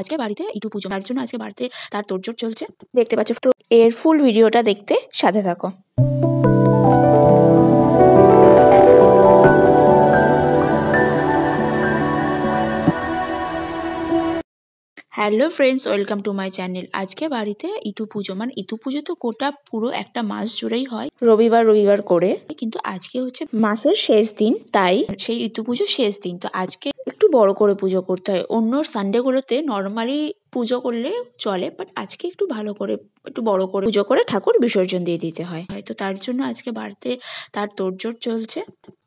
আজকে বাড়িতে ইতু পুজো, তার জন্য আজকে বাড়িতে তার তোড়জোড় চলছে, দেখতে পাচ্ছ। তো এর ফুল ভিডিওটা দেখতে সাথে থাকো। Hello friends, welcome to my channel. আজকে বাড়িতে ইতু পুজো, মানে ইতু পুজো তো পুরো একটা মাস জুড়েই হয়, রবিবার রবিবার করে, কিন্তু আজকে হচ্ছে মাসের শেষ দিন, তাই সেই ইতু পুজো শেষ দিন। তো আজকে একটু বড় করে পুজো করতে হয়। অন্য সানডেগুলোতে নর্মালি পুজো করলে চলে, বাট আজকে একটু ভালো করে, একটু বড় করে পুজো করে ঠাকুর বিসর্জন দিয়ে দিতে হয়। হয়তো তার জন্য আজকে বাড়িতে তার তোড়জোড় চলছে,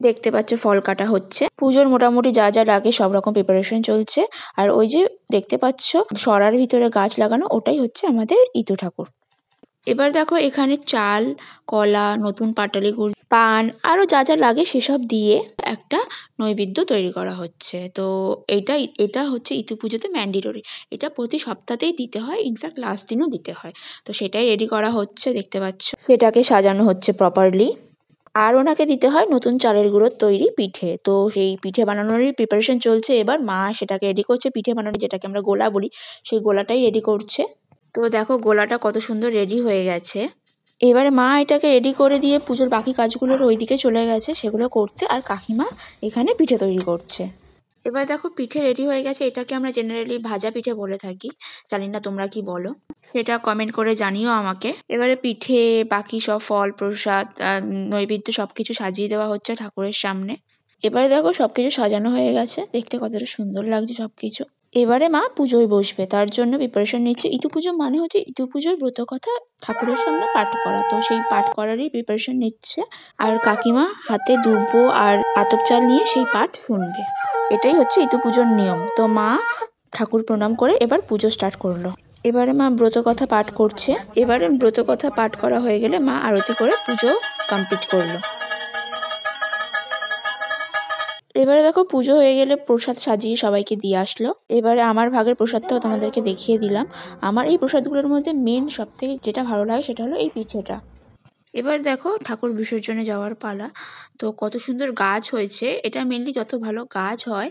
দেখতে পাচ্ছ ফল কাটা হচ্ছে, পুজোর মোটামুটি যা যা লাগে সব রকম প্রিপারেশন চলছে। আর ওই যে দেখতে পাচ্ছ সরার ভিতরে গাছ লাগানো, ওটাই হচ্ছে আমাদের ইতু ঠাকুর। এবার দেখো এখানে চাল, কলা, নতুন পাটালি গুড়, পান, আরো যা যা লাগে সেসব দিয়ে একটা নৈবেদ্য তৈরি করা হচ্ছে। তো এটা হচ্ছে ইতু পুজোতে ম্যান্ডেটরি, এটা প্রতি সপ্তাহতেই দিতে হয়, ইনফ্যাক্ট লাস্ট দিনও দিতে হয়। তো সেটাই রেডি করা হচ্ছে, দেখতে পাচ্ছ সেটাকে সাজানো হচ্ছে প্রপারলি। আর ওনাকে দিতে হয় নতুন চালের গুঁড়োর তৈরি পিঠে। তো সেই পিঠে বানানোরই প্রিপারেশন চলছে। এবার মা সেটাকে রেডি করছে, পিঠে বানানো যেটাকে আমরা গোলা বলি, সেই গোলাটাই রেডি করছে। তো দেখো গোলাটা কত সুন্দর রেডি হয়ে গেছে। এবারে মা এটাকে রেডি করে দিয়ে পুজোর বাকি কাজগুলোর ওইদিকে চলে গেছে সেগুলো করতে, আর কাকিমা এখানে পিঠে তৈরি করছে। এবার দেখো পিঠে রেডি হয়ে গেছে, এটাকে আমরা জেনারেলি ভাজা পিঠে বলে থাকি, জানি না তোমরা কি বলো, সেটা কমেন্ট করে জানিও আমাকে। এবারে পিঠে, বাকি সব ফল প্রসাদ, নৈবেদ্য সবকিছু সাজিয়ে দেওয়া হচ্ছে ঠাকুরের সামনে। এবারে দেখো সবকিছু সাজানো হয়ে গেছে, দেখতে কতটা সুন্দর লাগছে সবকিছু। এবারে মা পুজোয় বসবে, তার জন্য প্রিপারেশন নিচ্ছে। ইতু পুজো মানে হচ্ছে ইতু পুজোর ব্রত কথা ঠাকুরের সামনে পাঠ করা, তো সেই পাঠ করারই প্রিপারেশন নিচ্ছে। আর কাকিমা হাতে দুব্বো আর আতপ চাল নিয়ে সেই পাঠ শুনবে, এটাই হচ্ছে ইতু পুজোর নিয়ম। তো মা ঠাকুর প্রণাম করে এবার পুজো স্টার্ট করলো। এবারে মা ব্রত কথা পাঠ করছে। এবারে ব্রত কথা পাঠ করা হয়ে গেলে মা আরতি করে পুজো কমপ্লিট করলো। এবারে দেখো পুজো হয়ে গেলে প্রসাদ সাজিয়ে সবাইকে দিয়ে আসলো। এবারে আমার ভাগের প্রসাদটাও তোমাদেরকে দেখিয়ে দিলাম। আমার এই প্রসাদগুলোর মধ্যে মেন সব থেকে যেটা ভালো লাগে সেটা হলো এই পিঠেটা। এবার দেখো ঠাকুর বিসর্জনে যাওয়ার পালা। তো কত সুন্দর গাছ হয়েছে, এটা মেনলি যত ভালো গাছ হয়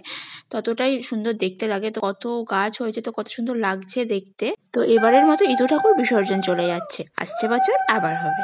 ততটাই সুন্দর দেখতে লাগে। তো কত গাছ হয়েছে, তো কত সুন্দর লাগছে দেখতে। তো এবারের মতো ইতু ঠাকুর বিসর্জন চলে যাচ্ছে, আসছে বছর আবার হবে।